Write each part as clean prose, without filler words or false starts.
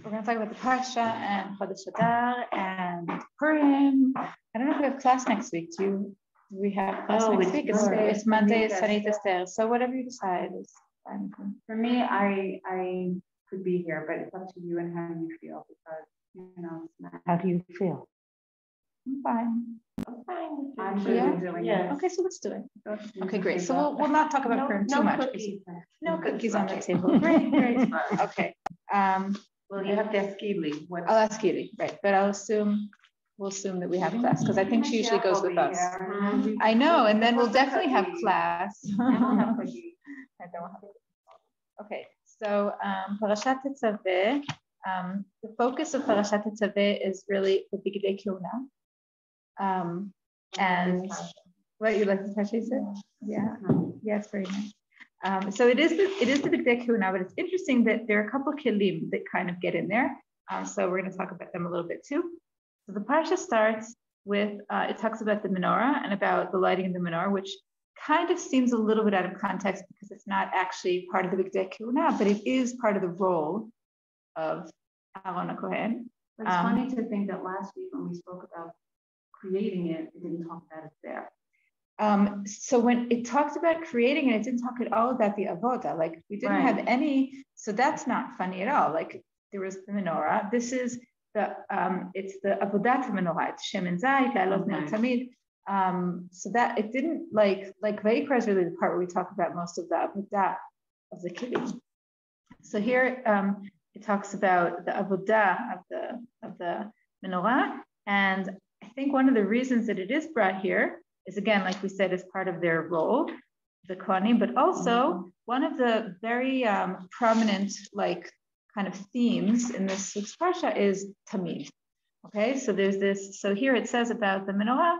We're going to talk about the Parsha and Chodesh Adar and Purim. I don't know if we have class next week. Do we have class next week? It's Monday, it's Sanit Esther. So whatever you decide is fine. For me, I could be here, but it's up to you and how you feel because, How do you feel? I'm fine. I'm fine. I'm good in doing it. Okay, so let's do it. Okay, great. So we'll not talk about Purim too much. No cookies on the table. Great. Okay. Well, you have to ask Keely. I'll ask Keely, right? But we'll assume that we have class because I think she usually goes with us. I know, and then we'll definitely have class. I don't have cookies. Okay, so Parashat Tetzaveh. The focus of Parashat Tetzaveh is really the Bigdei Kehuna. And what you like the Parsha said? Yeah, yes, very nice. So it is the Bigdei Kehuna, but it's interesting that there are a couple of kelim that kind of get in there. So we're going to talk about them a little bit too. So the Parsha starts with, it talks about the menorah and about the lighting of the menorah, which kind of seems a little bit out of context because it's not actually part of the Bigdei Kehuna, but it is part of the role of Aaron HaKohen. But it's funny to think that last week when we spoke about creating it, it didn't talk about it there. So when it talked about creating it, it didn't talk at all about the avoda. Like we didn't have any, so that's not funny at all. Like there was the menorah. This is the it's the avodat menorah. It's shem and zayit, la'alot ner tamid. So that it didn't like Vayikra is really the part where we talk about most of the avodah of the kibbutz. So here it talks about the avodah of the menorah, and I think one of the reasons that it is brought here is, again, like we said, as part of their role, the Kohanim, but also one of the very prominent, like, kind of themes in this week's Parsha is Tamid. Okay, so there's this, so here it says about the menorah,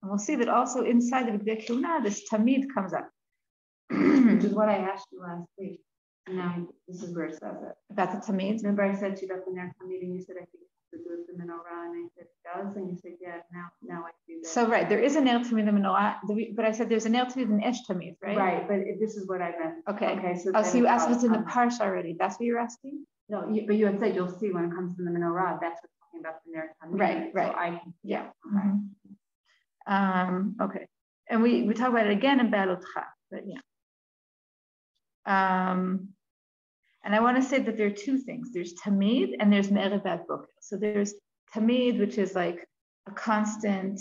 and we'll see that also inside the Bigdei Kehuna, this Tamid comes up. Which is what I asked you last week. And now this is where it says it. About the Tamid? Remember I said to you about the next Tamid and you said I think it has to do with the menorah, and I said it does, and you said yeah, now I see that. So right, there is a Ner Tamid in the menorah, but I said there's a Ner Tamid in Esh Tamid, right? Right, but this is what I meant. Okay, so you asked if it's in the Parsha already. That's what you're asking? No, but you had said you'll see when it comes to the menorah, that's what's talking about the Ner Tamid. Right. So I can, yeah. Okay, and we talk about it again in Be'alotcha, but yeah. And I want to say that there are two things. There's Tamid and there's Me'erev Ad Boker. So there's Tamid, which is like a constant,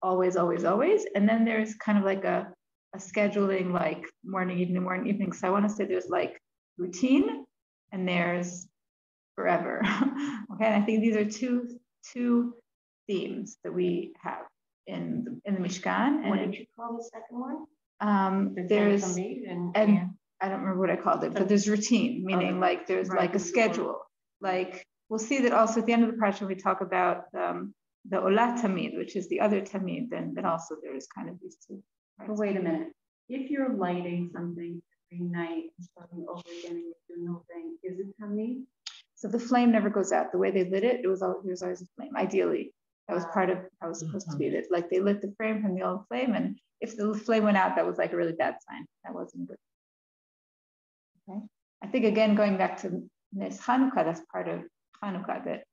always. And then there's kind of like a scheduling, like morning, evening. So I want to say there's like routine and there's forever. Okay, and I think these are two themes that we have in the Mishkan. What did you call the second one? There's and I don't remember what I called it, but there's routine, meaning like there's like a schedule. Like we'll see that also at the end of the parsha we talk about the Olat Tamid, which is the other Tamid, then also there's kind of these two. But wait a minute. If you're lighting something every night and starting over again and you're doing the whole thing, is it Tamid? So the flame never goes out. The way they lit it, there was always a flame. Ideally, that was part of how it was supposed to be lit. Like they lit the frame from the old flame, and if the flame went out, that was like a really bad sign. That wasn't good. Okay. I think again, going back to Nes Hanukkah, that's part of Hanukkah, that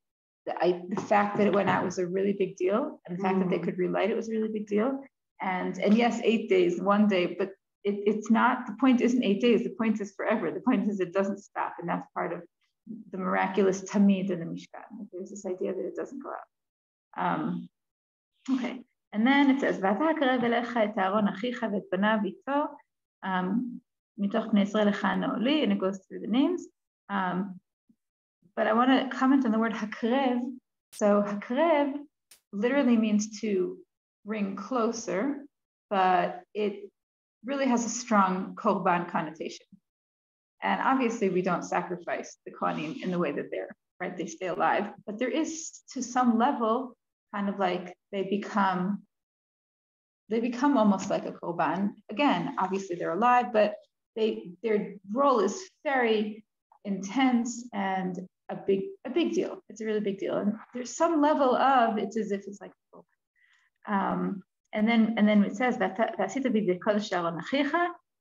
the fact that it went out was a really big deal, and the fact that they could relight it was a really big deal. And yes, 8 days, 1 day, but it's not, the point isn't 8 days, the point is forever. The point is it doesn't stop, and that's part of the miraculous Tamid in the Mishkan. There's this idea that it doesn't go out. Okay, and then it says, and it goes through the names. But I want to comment on the word hakrev. So hakrev literally means to bring closer, but it really has a strong korban connotation. And obviously we don't sacrifice the kohanim in the way that they're, right, they stay alive, but there is to some level kind of like they become almost like a korban. Again, obviously they're alive, but their role is very intense and a big deal. It's a really big deal. And there's some level of, it's as if it's like, and then it says,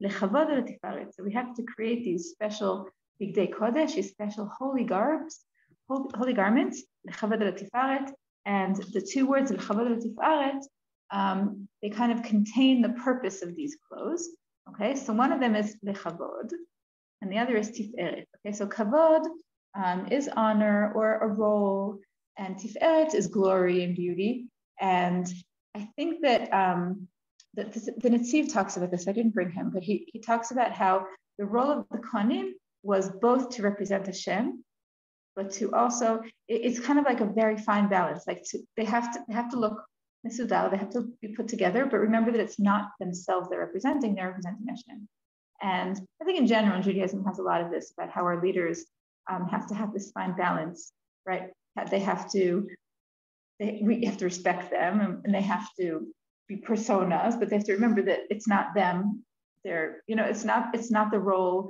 lechavod u'letiferet. So we have to create these special bigdei kodesh, these special holy garments, lechavod u'letiferet. And the two words lechavod u'letiferet, they kind of contain the purpose of these clothes. Okay, so one of them is lechavod, and the other is tiferet. Okay, so kavod is honor or a role, and tiferet is glory and beauty. And I think that the Netziv talks about this. I didn't bring him, but he talks about how the role of the kohanim was both to represent Hashem, but to also, it's kind of like a very fine balance. Like they have to look mesudar, they have to be put together, but remember that it's not themselves they're representing Hashem. And I think in general, Judaism has a lot of this about how our leaders have to have this fine balance, right? We have to respect them, and they have to be personas, but they have to remember that it's not them. It's not the role.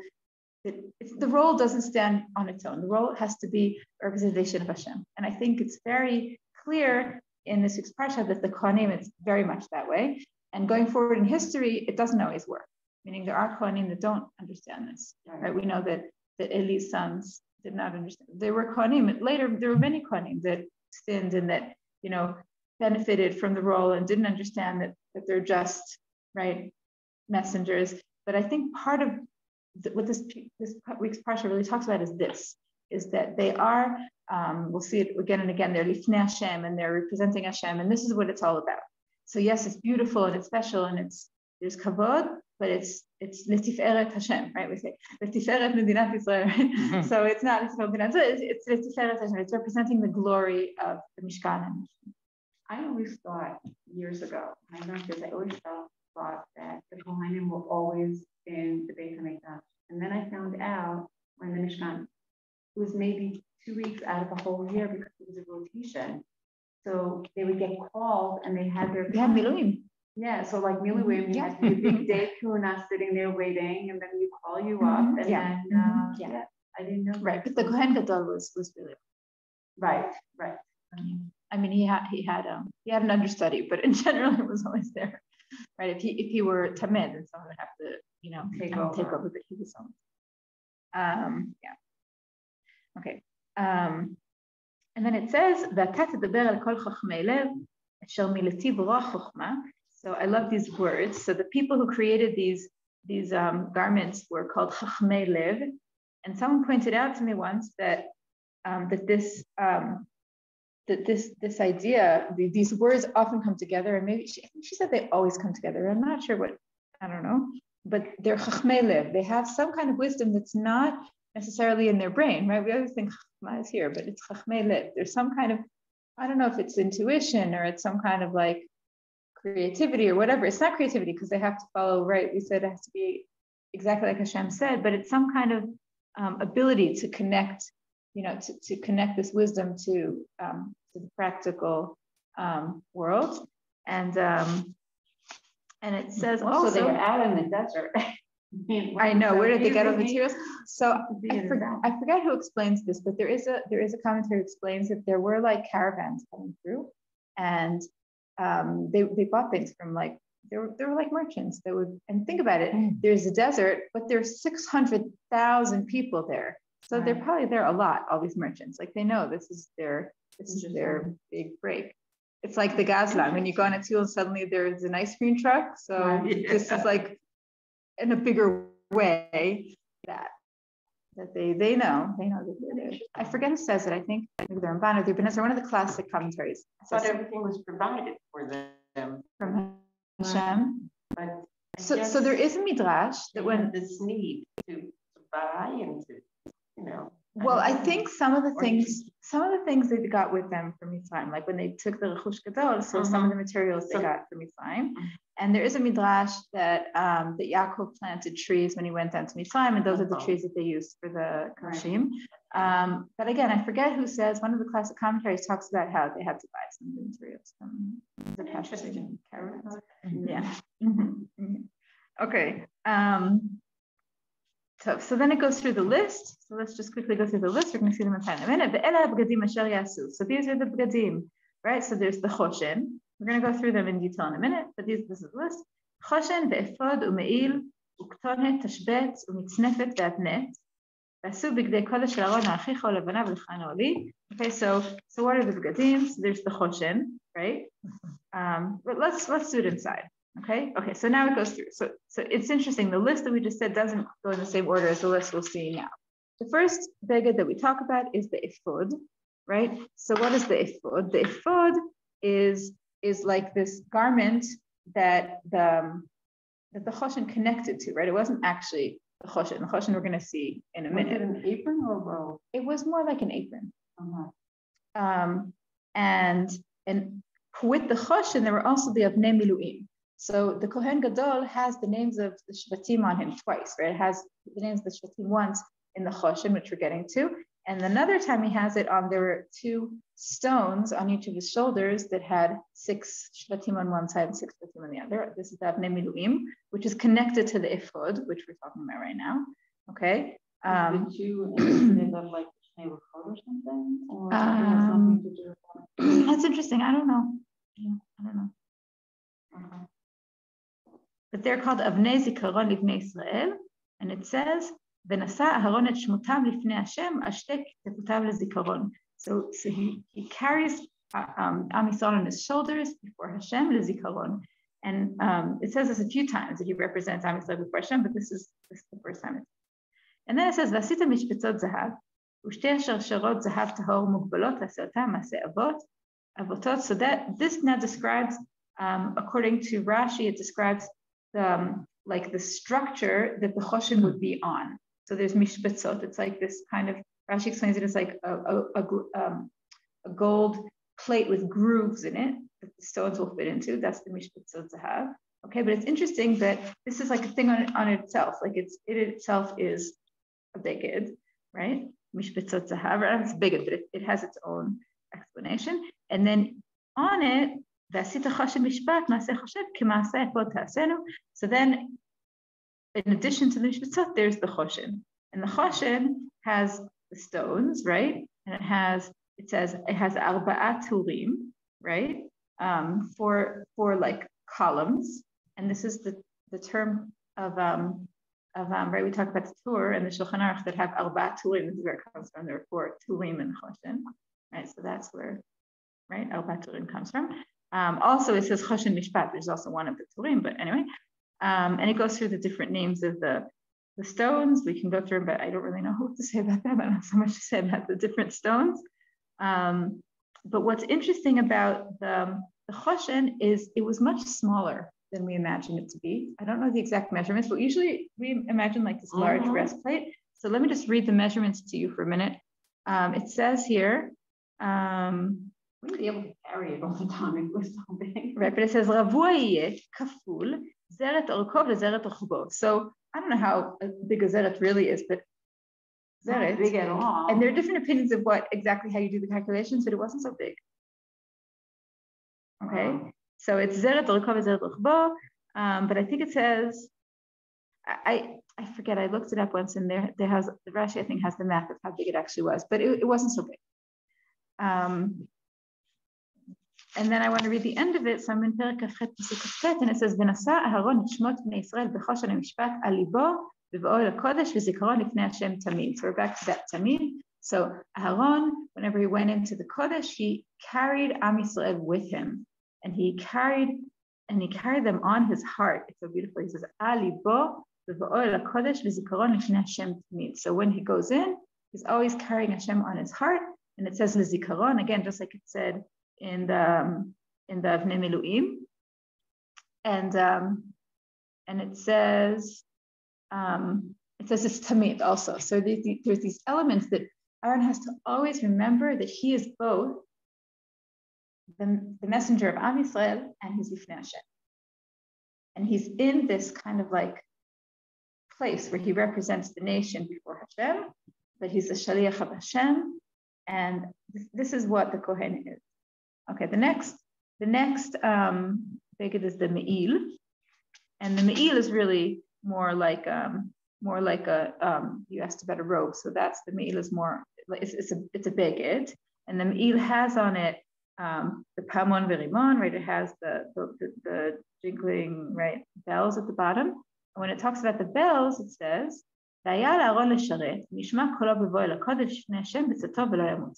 The role doesn't stand on its own. The role has to be a representation of Hashem. And I think it's very clear in this week's parsha that the Kohanim, it's very much that way. And going forward in history, it doesn't always work. Meaning there are Kohanim that don't understand this. Right? We know that Eli's sons did not understand. There were Kohanim. Later, there were many Kohanim that sinned and that, benefited from the role and didn't understand that they're just, right, messengers. But I think part of what this week's parsha really talks about is that they are, we'll see it again and again, they're lifnei Hashem and they're representing Hashem, and this is what it's all about. So yes, it's beautiful and it's special and there's kavod, but it's letiferet Hashem, right? We say letiferet Medinat Yisrael, right? Mm-hmm. So it's not it's letiferet Hashem. It's representing the glory of the Mishkan. I always thought years ago, I learned this. I always thought that the Kohanim were always in the Beit HaMikdash, and then I found out when the Mishkan was maybe 2 weeks out of the whole year because it was a rotation. So they would get called, and they had their miluim. Yeah, so like miluim, you had your big day kuna sitting there waiting, and then you call you up, and then I didn't know. Right, but the Kohen Gadol was really right. He had an understudy, but in general it was always there, right? If he were tamed, then someone would have to take over, but he was on. Okay. And then it says "V'ata tedaber al kol chachmei lev asher milati b'roach chochma." So I love these words. So the people who created these garments were called chachmei lev, and someone pointed out to me once that this idea, these words often come together, and maybe I think she said they always come together. I'm not sure I don't know, but they're chachmei lev. They have some kind of wisdom that's not necessarily in their brain, right? We always think chachma is here, but it's chachmei lev. There's some kind of, I don't know if it's intuition or it's some kind of like creativity or whatever. It's not creativity because they have to follow, right? We said it has to be exactly like Hashem said, but it's some kind of ability to connect, to connect this wisdom to the practical world. And it says also they were out in the desert. I know, where did they get all the materials? So I forget who explains this, but there is a commentary that explains that there were like caravans coming through, and they bought things from like they were like merchants that would, and think about it, there's a desert, but there's 600,000 people there. So they're probably there a lot, all these merchants. Like they know this is their big break. It's like the Gazlan, when you go on a tool, suddenly there's an ice cream truck. So this is like in a bigger way that they know that they're there. I forget who says it. I think maybe they're Ramban or they're Benazir, one of the classic commentaries. But everything was provided for them from Hashem. But so there is a midrash that when this need to buy and to, Well, I think some of the things they got with them from Mitzrayim, like when they took the Rechush Gadol, so some of the materials they got from Mitzrayim. And there is a midrash that Yaakov planted trees when he went down to Mitzrayim, and those are the trees that they used for the Kashim. But again, I forget who says, one of the classic commentaries talks about how they had to buy some of the materials from the Kashim caravans. Okay. So then it goes through the list. So let's just quickly go through the list. We're going to see them in a minute. So these are the bgadim, right? So there's the choshen. We're going to go through them in detail in a minute, but this is the list. Choshen, ve'efod, u'me'il, וכתונת, תשבץ ומצנפת ואבנת, ועשו בגדי קודש של ארון האחיך ולבנה ולכהן העולי. Okay, so what are the begadim? So there's the choshen, right? But let's do it inside. Okay, so now it goes through. So it's interesting. The list that we just said doesn't go in the same order as the list we'll see now. The first beged that we talk about is the ephod, right? So what is the ephod? The ephod is like this garment that the choshen connected to, right? It wasn't actually the choshen. The choshen we're going to see in a minute. Was it an apron or a robe? It was more like an apron. And with the choshen, there were also the avnei miluim. So the Kohen Gadol has the names of the Shvatim on him twice, right? It has the names of the Shvatim once in the choshen, which we're getting to. And another time he has it on, there were 2 stones on each of his shoulders that had 6 Shvatim on one side and 6 Shvatim on the other. This is the avnei miluim, which is connected to the ephod, which we're talking about right now. Okay. Did you indicate that like they were or something? Or it has nothing to do with that? That's interesting. I don't know. I don't know. Okay. But they're called Avnei Zikaron Livnei Israel, and it says, "V'nasa Aharon et shmutam lifnei Hashem, ashtek tefutav lezikaron." So he carries Am Yisrael on his shoulders before Hashem lezikaron, and it says this a few times that he represents Am Yisrael before Hashem, but this is the first time. And then it says, "V'asita mishpetzot zahav, u'shtei sharshorot zahav tahor mugbalot la'aseotam maseh avotot." So that this now describes, according to Rashi, it describes like the structure that the choshen would be on. So there's mishpetzot. It's like this kind of, Rashi explains it as like a gold plate with grooves in it that the stones will fit into. That's the mishpetzot zahav. Okay, but it's interesting that this is like a thing on itself. Like it itself is a beged, right? Mishpetzot zahav. It's beged, but it has its own explanation. And then on it, so then, in addition to the mishpetzot, there's the choshen, and the choshen has the stones, right? And it has arba'a turim, right? For like columns, and this is the term of right. We talk about the Tur and the Shulchan Aruch that have arba'a turim. This is where it comes from. There are 4 turim and choshen, right? So that's where, right, arba'a turim comes from. Also, it says choshen mishpat, which is also one of the turim, but anyway, and it goes through the different names of the stones. We can go through, but I don't really know what to say about that. I don't have so much to say about the different stones. But what's interesting about the choshen is it was much smaller than we imagined it to be. I don't know the exact measurements, but usually we imagine like this large breastplate. So let me just read the measurements to you for a minute. It says here, wouldn't be able to carry it all the time. It was so big. Right, but it says Ravua yeh kaful zeret orkov lezeret orchbo. So I don't know how big a zeret really is, but zeret not big at all. And there are different opinions of exactly how you do the calculations, but it wasn't so big. Okay, so it's zeret orkov lezeret orchbo, but I think it says I forget. I looked it up once, and there has the Rashi I think has the math of how big it actually was, but it wasn't so big. And then I want to read the end of it. So I'm in Perek Kafchet Pasuk Kafchet, and it says, "V'nasa Aharon et shmot bnei Yisrael b'choshen hamishpat al libo v'ba'ol hakodesh v'zikaron lifnei Hashem tamid." So we're back to that tamid. So Aharon, whenever he went into the Kodesh, he carried Am Yisrael with him, and he carried them on his heart. It's so beautiful. He says, "Al libo v'ba'ol hakodesh v'zikaron lifnei Hashem tamid." So when he goes in, he's always carrying Hashem on his heart, and it says l'zikaron again, just like it said in the avnei miluim, and it says it's tamid also. So there's these elements that Aaron has to always remember that he is both the messenger of Am Yisrael and he's Lifnei Hashem, and he's in this kind of like place where he represents the nation before Hashem, but he's the shaliach of Hashem, and this is what the Kohen is. Okay, the next beged is the me'il, and the me'il is really more like a you asked about a robe, so that's the me'il is more it's a beged, and the me'il has on it the pamon verimon, right? It has the jingling, right, bells at the bottom. when it talks about the bells, it says, it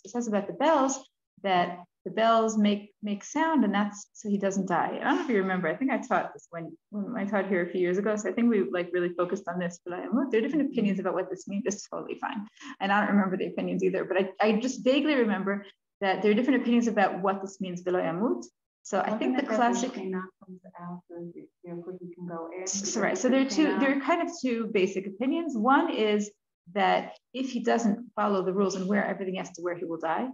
says about the bells that the bells make sound, and that's so he doesn't die. I don't know if you remember. I think I taught this when I taught here a few years ago. So I think we really focused on this. There are different opinions about what this means. This is totally fine. And I don't remember the opinions either, but I just vaguely remember that there are different opinions about what this means, v'lo yamut. So I think the classic. Comes out, so therefore he can go in. So right. So there are kind of two basic opinions. One is that if he doesn't follow the rules and wear everything has to wear, he will die.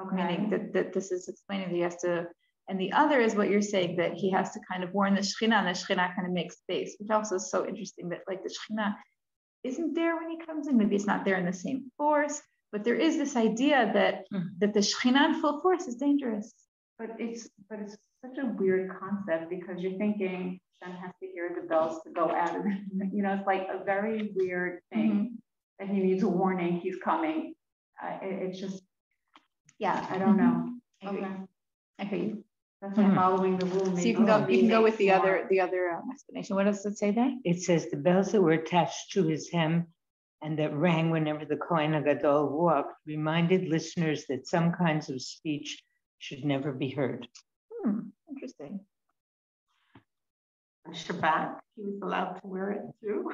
Okay. Meaning that this is explaining that he has to. And the other is what you're saying, that he has to kind of warn the Shekhinah, and the Shekhinah kind of makes space, which also is so interesting that like the Shekhinah isn't there when he comes in. Maybe it's not there in the same force, but there is this idea that the Shekhinah in full force is dangerous. But it's such a weird concept, because you're thinking Hashem has to hear the bells to go out of it. It's like a very weird thing that he needs a warning, he's coming. It's just, I don't know. I hear you. That's why following the rule. So you can go with the other explanation. What does it say there? It says the bells that were attached to his hem and that rang whenever the Kohen HaGadol walked reminded listeners that some kinds of speech should never be heard. Interesting. On Shabbat, he was allowed to wear it too.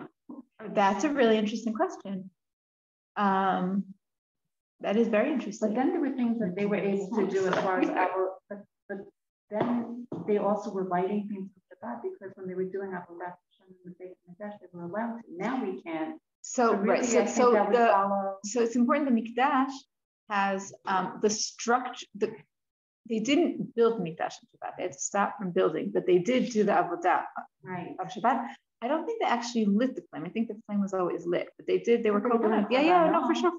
That's a really interesting question. That is very interesting. But then there were things that they were able to do as far as but then they also were lighting things for Shabbat, because when they were doing Avodat Hashem and the Mikdash, they were allowed to. Now we can't. So really, so it's important. The Mikdash has the structure. They didn't build Mikdash on Shabbat. They had to stop from building, but they did do the Avodah of Shabbat. I don't think they actually lit the flame. I think the flame was always lit, but they did. They were covered. No, for sure.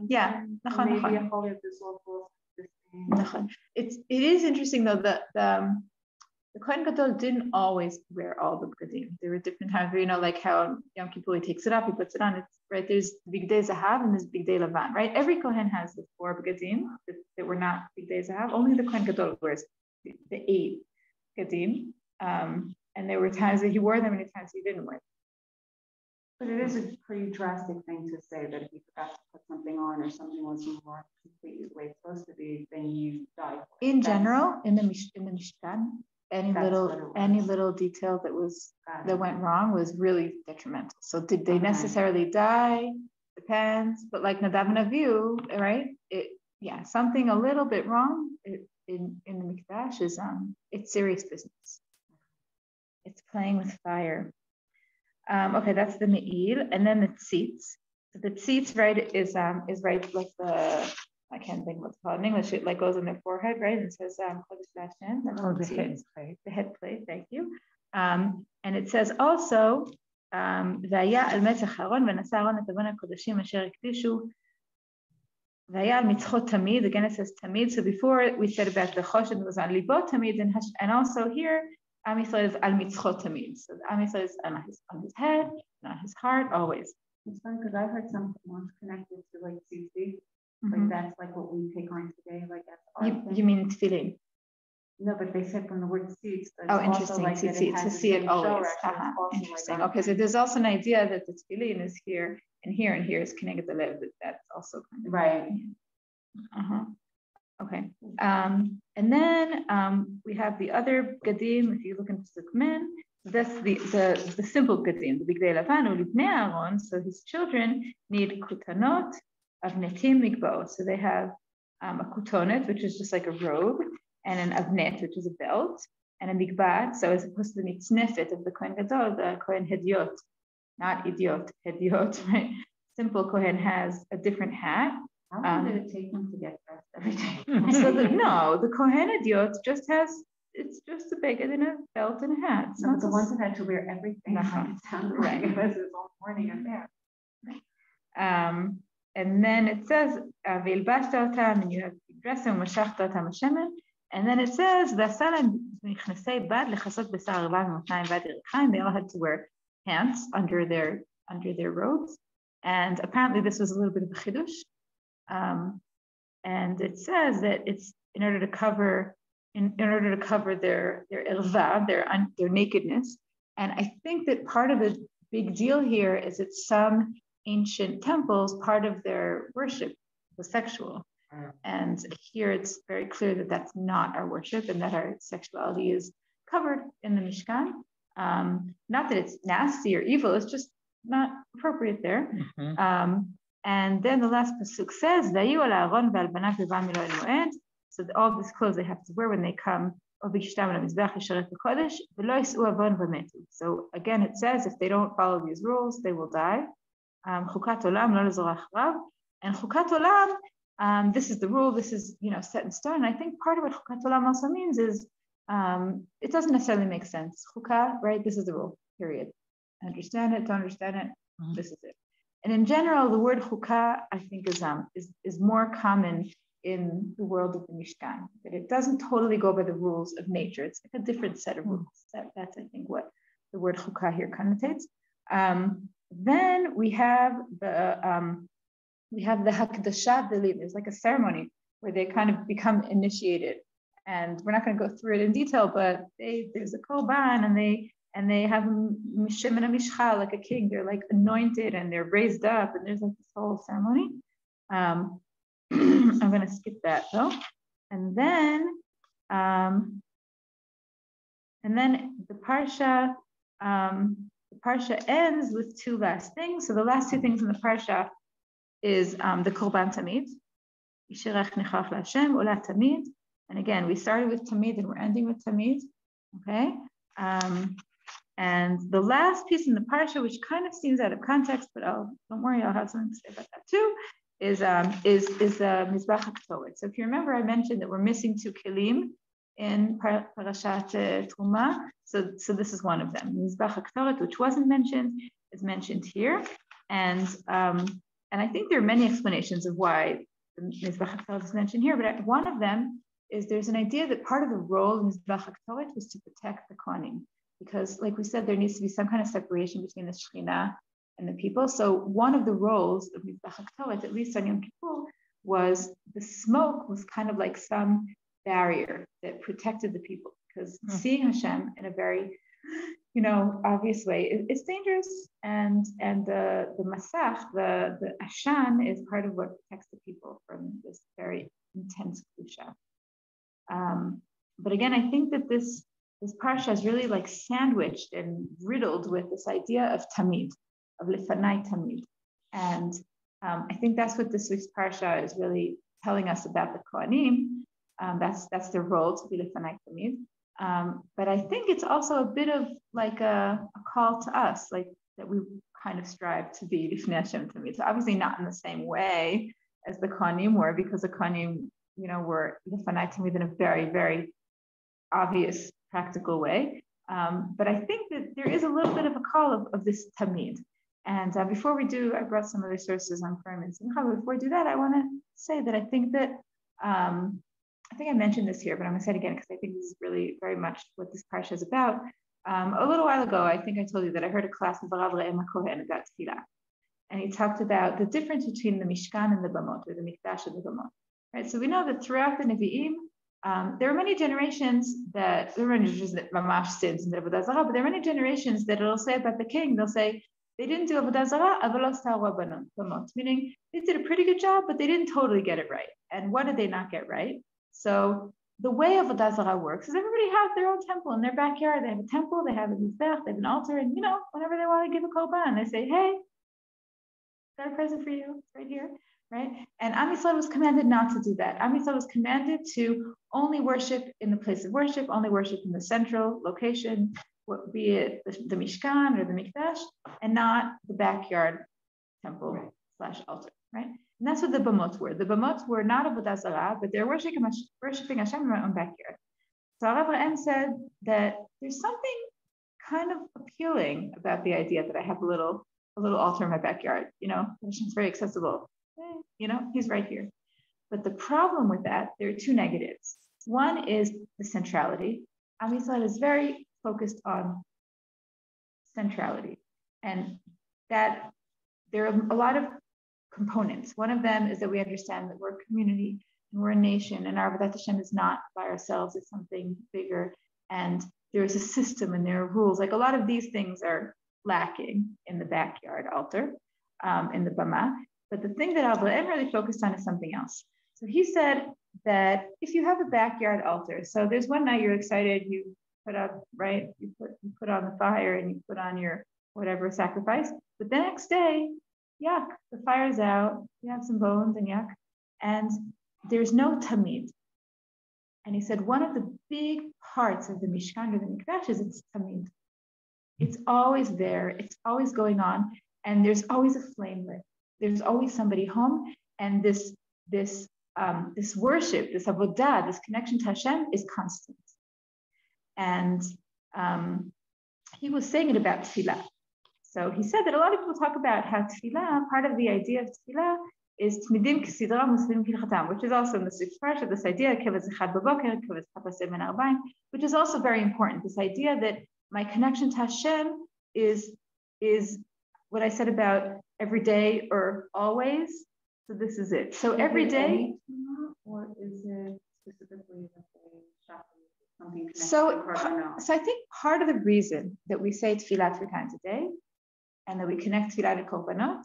Yeah. It is interesting though that the Kohen Gadol didn't always wear all the begadim. There were different times where, like how Yom Kippur, he takes it up, he puts it on. It's right. There's Bigdei Zahav and there's Bigdei Lavan, right? Every Kohen has the 4 begadim that were not Bigdei Zahav. Only the Kohen Gadol wears the 8 begadim. And there were times that he wore them and times he didn't wear them. But it is a pretty drastic thing to say that if he forgot to put something on or something wasn't more completely the way it's supposed to be, then you die. In general, in the Mishkan, any little detail that went wrong was really detrimental. So did they necessarily die? Depends. But like Nadav and Avihu, right? Something a little bit wrong in the Mikdash is it's serious business. It's playing with fire. Okay, that's the Me'il, and then the tzitz. So the tzitz, right, is right like I can't think what's called in English. It like goes on their forehead, right? And it says the head plate. Thank you. And it says also Vaya al metzach Aaron v'nasa Aaron et avon hakodashim asher ikdishu. Vaya al mitzchot tamid. Again, it says tamid. So before we said about the choshen was on libot tamid, and also here Am Yisrael is al mitzchot tamid. So Am Yisrael is on his head, and on his heart always. It's funny because I heard something once connected to like tzitzit. Like that's like what we take on today, like that's you mean tefillin? No, but they said from the word tzitz. Oh, interesting. Like to see it always. Interesting. Like okay, so there's also an idea that the tefillin is here and here is connected to the lev. That's also kind of right. Okay. And then we have the other gadim. If you look into Sukmen, that's the simple gadim, the Bigdei Lavan or Libnei Aaron. So his children need kutanot. Avnetim mikbo. So they have a kutonet, which is just like a robe, and an avnet, which is a belt, and a mikbat. So as opposed to the mitznefet of the Kohen Gadol, the Kohen Hediot, not idiot, Hediot, right? Simple Kohen has a different hat. How long did it take them to get dressed every day? The Kohen Hediot it's just a beged and a belt and a hat. So the ones that had to wear everything, it sounded like it was his whole morning affair. And then it says, "Ve'ilbashta otam," and you have to dress them, "Mashachta otam hashemen," and then it says, "V'asalam michnasei bad lechasot b'sar arbav motnayim vad yerichayim." They all had to wear pants under their robes, and apparently this was a little bit of a chidush. And it says that it's in order to cover their irva, their nakedness. And I think that part of big deal here is that some ancient temples, part of their worship was sexual. And here it's very clear that that's not our worship and that our sexuality is covered in the Mishkan. Not that it's nasty or evil, it's just not appropriate there. And then the last pasuk says, so all these clothes they have to wear when they come. So again, it says if they don't follow these rules, they will die. And chukat olam, this is the rule. This is set in stone. And I think part of what chukat olam also means is it doesn't necessarily make sense. Chukah, right? This is the rule. Period. Understand it? Don't understand it? This is it. And in general, the word chukah, I think, is more common in the world of the Mishkan, that it doesn't totally go by the rules of nature. It's like a different set of rules. That's I think, what the word chukah here connotates. Then we have the hakdashat delim. There's like a ceremony where they kind of become initiated. And we're not going to go through it in detail, but there's a korban and they have mishim and a mishcha like a king. They're like anointed and they're raised up, and there's like this whole ceremony. I'm going to skip that though, and then the parsha ends with two last things. So the last two things in the parsha is the korban tamid, yishirach nechach laHashem ola tamid. And again, we started with tamid and we're ending with tamid. Okay. And the last piece in the parsha, which kind of seems out of context, but don't worry, I'll have something to say about that too, is the Mizbach HaKtoret. So if you remember, I mentioned that we're missing two kelim in Parashat Truma. So this is one of them. Mizbach HaKtoret, which wasn't mentioned, is mentioned here. And I think there are many explanations of why the Mizbach HaKtoret is mentioned here, but one of them is there's an idea that part of the role of Mizbach HaKtoret was to protect the Kohanim. Because like we said, there needs to be some kind of separation between the Shekhinah and the people. So one of the roles of Mizbach HaKtoret, at least on Yom Kippur, was the smoke was kind of like some barrier that protected the people. Because seeing Hashem in a very, obvious way, it's dangerous. And the masach, the ashan, is part of what protects the people from this very intense kedusha. But again, I think that this parsha is really like sandwiched and riddled with this idea of tamid, of lifanai tamid. And I think that's what this week's parsha is really telling us about the Kohanim. That's their role, to be lifanai tamid. But I think it's also a bit of like a call to us, like that we kind of strive to be lifnei Hashem tamid. So obviously not in the same way as the Kohanim were, because the Kohanim, were lifanai tamid in a very, very obvious, practical way. But I think that there is a little bit of a call of this tamid. And before we do, I brought some other sources on Purim and Simcha. Before we do that, I want to say that I think that, I think I mentioned this here, but I'm going to say it again because I think this is really very much what this parsha is about. A little while ago, I think I told you that I heard a class of Rav Re'ema Kohen about tefillah. And he talked about the difference between the Mishkan and the Bamot, or the Mikdash and the Bamot. Right? So we know that throughout the Nevi'im, there are many generations that mamash sins and avodah zarah, but there are many generations that it'll say about the king. They'll say they didn't do avodah zarah, meaning they did a pretty good job, but they didn't totally get it right. And what did they not get right? So the way avodah zarah works is everybody has their own temple in their backyard. They have a temple, they have a mizbech, they have an altar, and whenever they want to give a korban, they say, "Hey, got a present for you. It's right here." Right? And Am Yisrael was commanded not to do that. Am Yisrael was commanded to only worship in the place of worship, only worship in the central location, be it the Mishkan or the Mikdash, and not the backyard temple / altar, right? And that's what the Bamot were. The Bamot were not avodah zarah, but they're worshiping Hashem in their own backyard. So Rav Re'em said that there's something kind of appealing about the idea that I have a little altar in my backyard. Hashem's very accessible. He's right here. But the problem with that, there are two negatives. One is the centrality. Am Yisrael is very focused on centrality, and that there are a lot of components. One of them is that we understand that we're a community and we're a nation, and our Avodat Hashem is not by ourselves, it's something bigger, and there is a system and there are rules. Like a lot of these things are lacking in the backyard altar, in the bama. But the thing that Avraham really focused on is something else. So he said that if you have a backyard altar, so there's one night you're excited, you put up, right? You put on the fire and you put on your whatever sacrifice, but the next day, yuck, the fire's out, you have some bones and yuck, and there's no tamid. And he said one of the big parts of the Mishkan or the Mikdash is its tamid. It's always there, it's always going on, and there's always a flame lit. There's always somebody home, and this worship, this avodah, this connection to Hashem is constant. And he was saying it about tefillah. So he said that a lot of people talk about how tefillah, part of the idea of tefillah is tmidim k'sidra muslim kilchatam, which is also in the sixth parsha, this idea, kevaz echad b'boker, kevaz chapaseh ben arbaim, which is also very important. This idea that my connection to Hashem is what I said about every day or always. So this is it. So every day. Or is it specifically something connected so to I think part of the reason that we say tefillah 3 times a day and that we connect tefillah to korbanot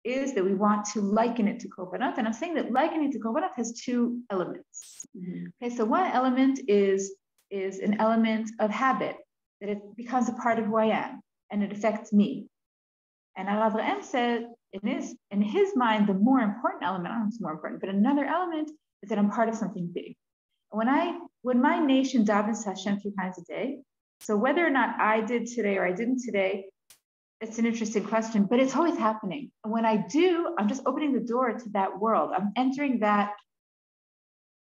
is that we want to liken it to korbanot. And I'm saying that likening it to korbanot has 2 elements. Okay, so one element is an element of habit, that it becomes a part of who I am and it affects me. And Avraham said, in his mind, the more important element, I don't know if it's more important, but another element is that I'm part of something big. When my nation davens Hashem 3 times a day, so whether or not I did today or I didn't today, it's an interesting question, but it's always happening. And when I do, I'm just opening the door to that world. I'm entering that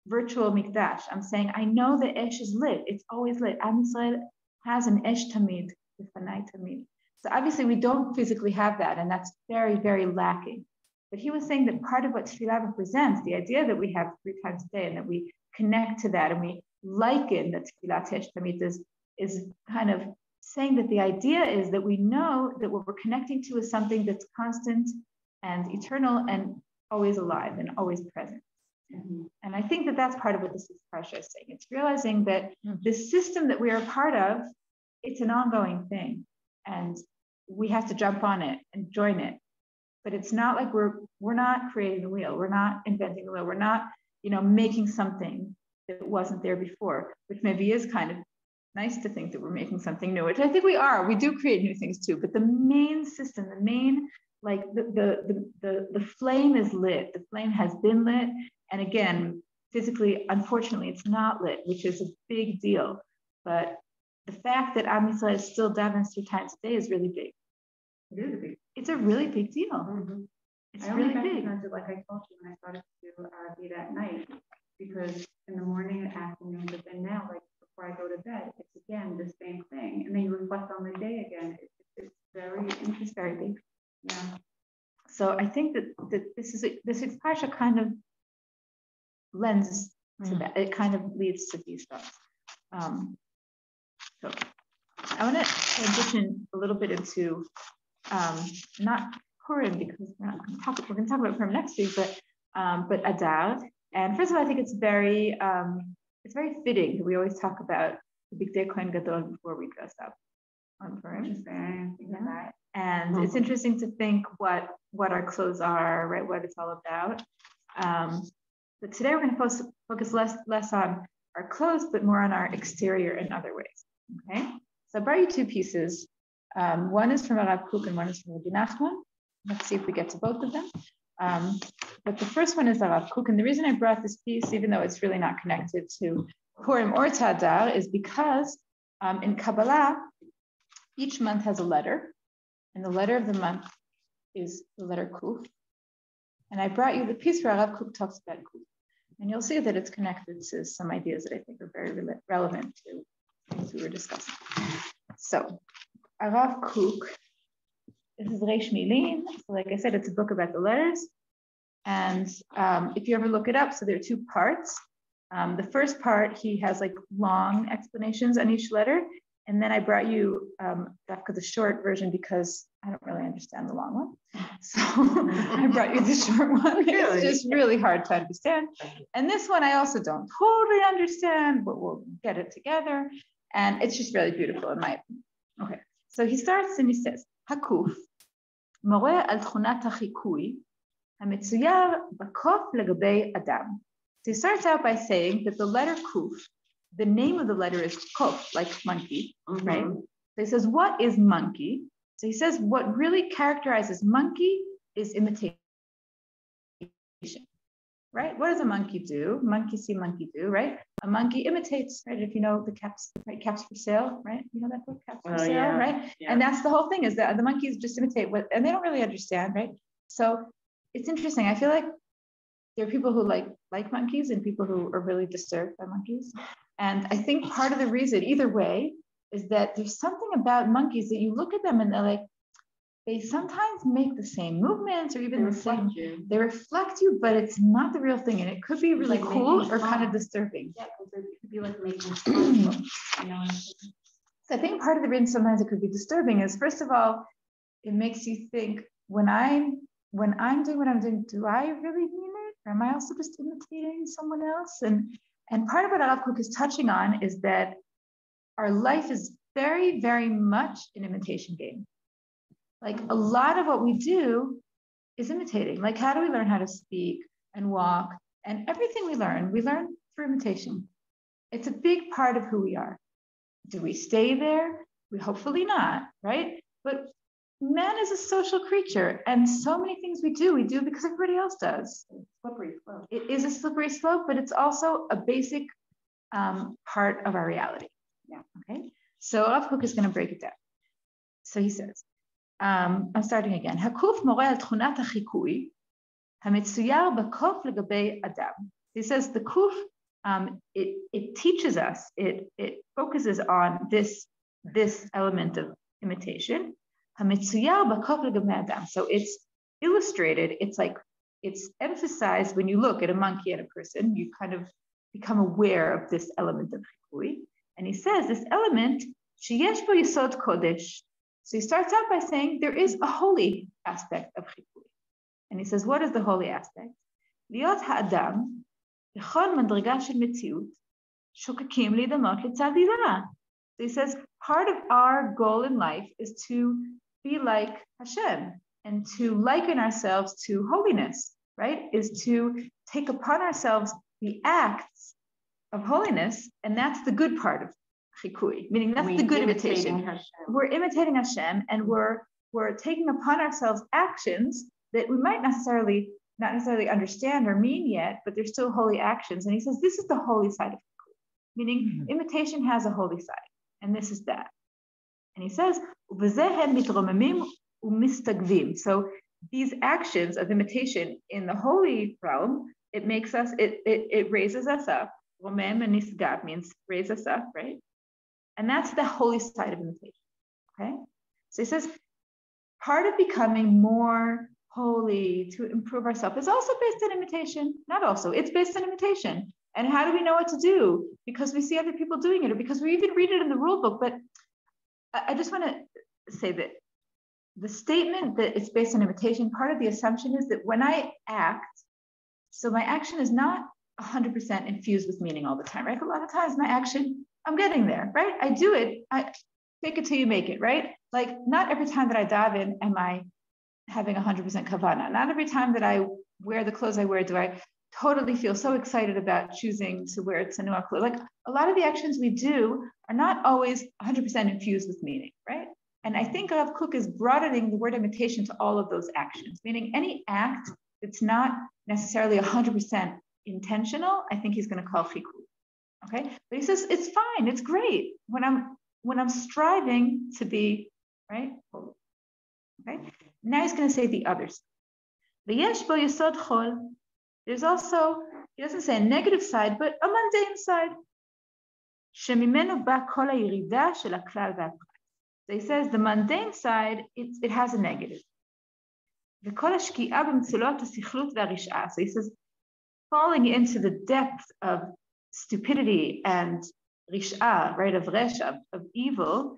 virtual mikdash. I'm saying, I know the esh is lit. It's always lit. Am Yisrael has an esh tamid, l'fanai tamid. So obviously we don't physically have that, and that's very, very lacking. But he was saying that part of what tefillah represents, the idea that we have 3 times a day and that we connect to that and we liken that tefillah tesh tamid is kind of saying that the idea is that we know that what we're connecting to is something that's constant and eternal and always alive and always present. And I think that that's part of what this parsha is saying. It's realizing that the system that we are a part of, it's an ongoing thing. And we have to jump on it and join it. But it's not like we're not creating the wheel. We're not inventing the wheel. We're not, making something that wasn't there before, which maybe is kind of nice to think that we're making something new, which I think we are. We do create new things too. But the main system, the main, like the flame is lit. The flame has been lit. And again, physically, unfortunately, it's not lit, which is a big deal. But the fact that Am Yisrael is still davens 3 times a day is really big. It is big. It's a really big deal. It's really big. Like I told you when I started to do Arabi that night, because in the morning and afternoon, but then now, like before I go to bed, it's again the same thing, and then you reflect on the day again. It's very interesting, very big. Yeah. So I think that this parsha kind of lends to that. It kind of leads to these thoughts. So I want to transition a little bit into not Purim, because we're going to talk about Purim next week, but Adar. And first of all, I think it's very fitting that we always talk about the Big Day Kohen Gadol before we dress up on Purim. Yeah. And it's interesting to think what our clothes are, right? What it's all about. But today we're going to focus less on our clothes, but more on our exterior in other ways. Okay. So I brought you 2 pieces. One is from Rav Kook and one is from Rabbi Nachman. Let's see if we get to both of them. But the first one is Rav Kook, and the reason I brought this piece, even though it's really not connected to Purim or Adar, is because in Kabbalah, each month has a letter, and the letter of the month is the letter Kuf. And I brought you the piece where Rav Kook talks about Kuf, and you'll see that it's connected to some ideas that I think are very relevant to things we were discussing. So, Rav Kook. This is Reish Milin. So like I said, it's a book about the letters. And if you ever look it up, so there are 2 parts. The first part, he has like long explanations on each letter. And then I brought you the short version because I don't really understand the long one. So I brought you the short one. It's just really hard to understand. And this one I also don't totally understand, but we'll get it together. And it's just really beautiful in my opinion. Okay. So he starts and he says, Hakuf, מורה על תכונת החיקוי, המצויר בקוף לגבי אדם. So he starts out by saying that the letter kuf, the name of the letter is kof, like monkey, right? So he says, what is monkey? So he says, what really characterizes monkey is imitation, right? What does a monkey do? Monkey see, monkey do, right? A monkey imitates, right? If you know the caps, right? Caps for sale, right? You know that book, Caps for Sale, right? Yeah. And that's the whole thing, is that the monkeys just imitate what, and they don't really understand, right? So it's interesting. I feel like there are people who like monkeys and people who are really disturbed by monkeys. And I think part of the reason, either way, is that there's something about monkeys that you look at them and they're like, they sometimes make the same movements or even they reflect you, but it's not the real thing. And it could be really cool or kind of disturbing. Yeah, it could be like making fun, you know. So I think part of the reason sometimes it could be disturbing is, first of all, it makes you think, when I'm doing what I'm doing, do I really mean it? Or am I also just imitating someone else? And part of what Rav Kook is touching on is that our life is very, very much an imitation game. Like a lot of what we do is imitating. Like, how do we learn how to speak and walk? And everything we learn through imitation. It's a big part of who we are. Do we stay there? We hopefully not, right? But man is a social creature, and so many things we do because everybody else does. Slippery slope. It is a slippery slope, but it's also a basic part of our reality. Yeah. Okay. So Rav Kook is going to break it down. So he says, I'm starting again. Hakuf מורה על תכונת החיקוי, המצויר בקוף לגבי אדם. He says the kuf, it teaches us, it focuses on this element of imitation. המצויר בקוף לגבי אדם. So it's illustrated, it's emphasized when you look at a monkey and a person, you kind of become aware of this element of חיקוי. And he says this element, שיש בו יסוד קודש. So he starts out by saying there is a holy aspect of חיקוי. And he says, what is the holy aspect? להיות האדם, בכל מדרגה של מציאות, שוקקים להידמות לצד הילה. So he says, part of our goal in life is to be like Hashem and to liken ourselves to holiness, right? Is to take upon ourselves the acts of holiness, and that's the good part of chikui, meaning that's the good imitation. We're imitating Hashem, and we're taking upon ourselves actions that we might not necessarily understand or mean yet, but they're still holy actions. And he says this is the holy side of chikui, meaning imitation has a holy side, and this is that. And he says, so these actions of imitation in the holy realm, it raises us up. Romem and nisgav means raise us up, right? And that's the holy side of imitation. Okay? So he says, part of becoming more holy to improve ourselves is also based on imitation. Not also, it's based on imitation. And how do we know what to do? Because we see other people doing it, or because we even read it in the rule book. But I just want to say that the statement that it's based on imitation, part of the assumption is that when I act, so my action is not 100% infused with meaning all the time, right? A lot of times my action, I'm getting there, right? I do it, I take it till you make it, right? Like not every time that I daven am I having 100% kavana. Not every time that I wear the clothes I wear do I totally feel so excited about choosing to wear tsanua clothes. Like a lot of the actions we do are not always 100% infused with meaning, right? And I think Rav Kook is broadening the word imitation to all of those actions, meaning any act that's not necessarily 100% intentional, I think he's going to call chikui. Okay, but he says it's fine, it's great when I'm striving to be right. Okay, now he's going to say the others. There's also, he doesn't say a negative side, but a mundane side. So he says the mundane side, it has a negative. So he says falling into the depth of stupidity and rish'ah, right, of resha, of evil,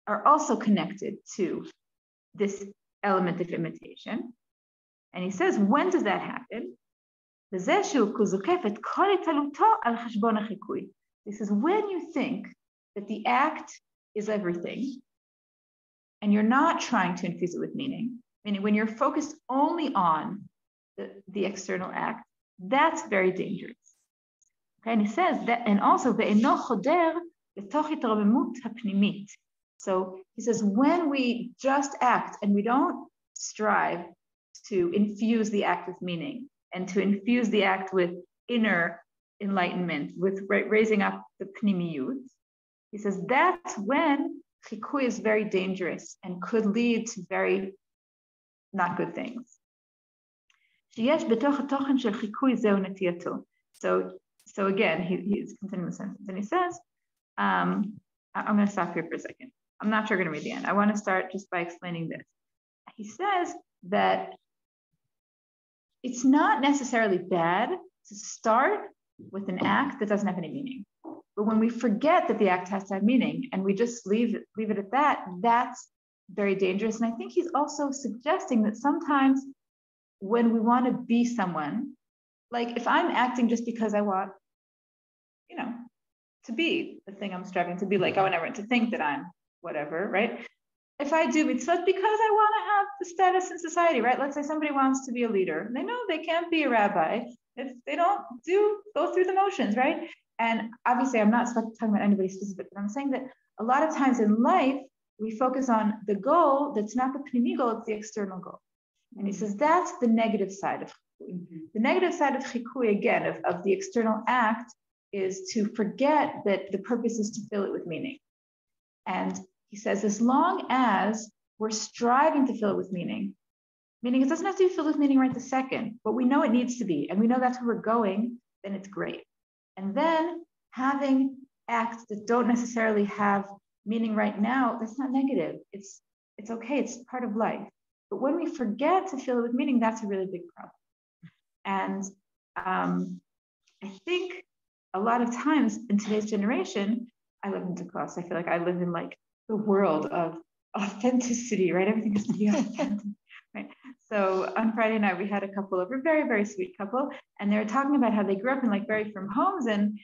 are also connected to this element of imitation. And he says, when does that happen? He says, when you think that the act is everything, and you're not trying to infuse it with meaning, meaning when you're focused only on the external act, that's very dangerous. Okay, and he says that, and also ve'eno choder letoch hitromemut hapnimit. So he says when we just act and we don't strive to infuse the act with meaning and to infuse the act with inner enlightenment, with raising up the pnimiyut, he says that's when chikui is very dangerous and could lead to very not good things. So again, he's continuing the sentence, and he says, I'm going to stop here for a second. I'm not sure I'm going to read the end. I want to start just by explaining this. He says that it's not necessarily bad to start with an act that doesn't have any meaning. But when we forget that the act has to have meaning and we just leave it at that, that's very dangerous. And I think he's also suggesting that sometimes when we want to be someone, like if I'm acting just because I want, to be the thing I'm striving to be, like I want everyone to think that I'm whatever, right? If I do mitzvot because I want to have the status in society, right? Let's say somebody wants to be a leader. They know they can't be a rabbi if they don't go through the motions, right? And obviously I'm not talking about anybody specific, but I'm saying that a lot of times in life, we focus on the goal that's not the pnimi goal, it's the external goal. And he says that's the negative side of chikui. The negative side of chikui, again, of the external act, is to forget that the purpose is to fill it with meaning. And he says, as long as we're striving to fill it with meaning it doesn't have to be filled with meaning right this second, but we know it needs to be, and we know that's where we're going, then it's great. And then having acts that don't necessarily have meaning right now, that's not negative. It's okay, it's part of life. But when we forget to fill it with meaning, that's a really big problem. And I think a lot of times in today's generation, I live in Dakos. I feel like I live in like the world of authenticity, right? Everything has to be authentic, right? So on Friday night, we had a couple over, very, very sweet couple, and they were talking about how they grew up in like very firm homes and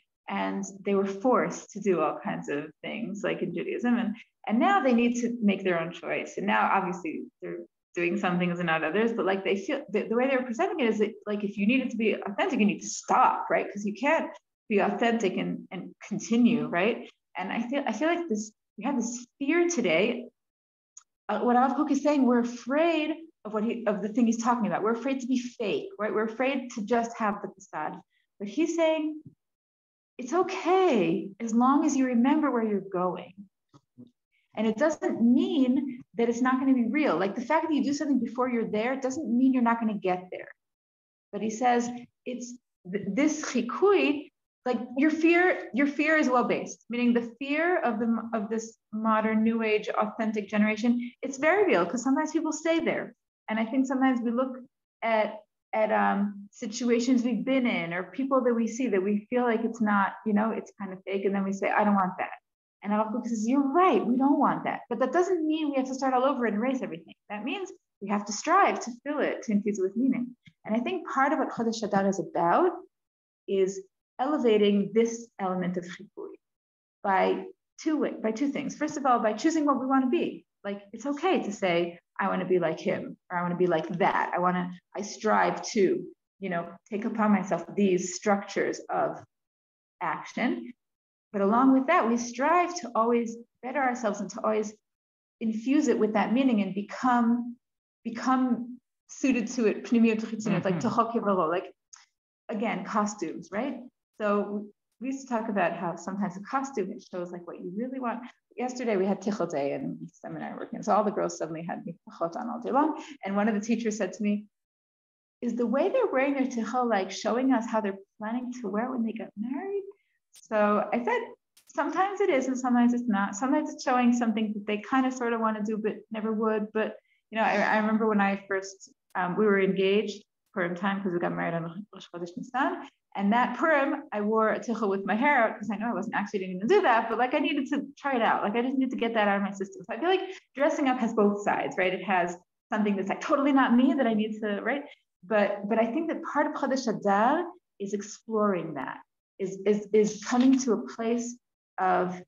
they were forced to do all kinds of things like in Judaism. And now they need to make their own choice. And now obviously they're doing some things and not others, but like they feel, the way they were presenting it is that like, if you needed to be authentic, you need to stop, right? Because you can't be authentic and continue, right? And I feel like we have this fear today. What Rav Kook is saying, we're afraid of the thing he's talking about. We're afraid to be fake, right? We're afraid to just have the facade. But he's saying it's okay as long as you remember where you're going. And it doesn't mean that it's not going to be real. Like the fact that you do something before you're there doesn't mean you're not going to get there. But he says it's this chikui. Like your fear is well-based, meaning the fear of this modern new age authentic generation, it's very real because sometimes people stay there. And I think sometimes we look at situations we've been in or people that we see that we feel like it's not, it's kind of fake. And then we say, I don't want that. And Rav Kook says, you're right, we don't want that. But that doesn't mean we have to start all over and erase everything. That means we have to strive to fill it, to infuse it with meaning. And I think part of what Chodesh Adar is about is elevating this element of chikui by two things. First of all, by choosing what we want to be. Like it's okay to say, I want to be like him, or I want to be like that. I strive to, take upon myself these structures of action. But along with that, we strive to always better ourselves and to always infuse it with that meaning and become suited to it. Like tochok yevaro, like again, costumes, right? So we used to talk about how sometimes a costume, it shows like what you really want. Yesterday we had tichel day and seminar working. So all the girls suddenly had tichot on all day long. And one of the teachers said to me, is the way they're wearing their tichel like showing us how they're planning to wear when they get married? So I said, sometimes it is and sometimes it's not. Sometimes it's showing something that they kind of sort of want to do but never would. But, I remember when I first, we were engaged Purim time because we got married on Rosh Chodesh Nisan. And that Purim, I wore a tichel with my hair out because I know I wasn't actually going to do that, but like I needed to try it out. Like I just need to get that out of my system. So I feel like dressing up has both sides, right? It has something that's like totally not me that I need to, right? But I think that part of Chodesh Adar is exploring that, is coming to a place of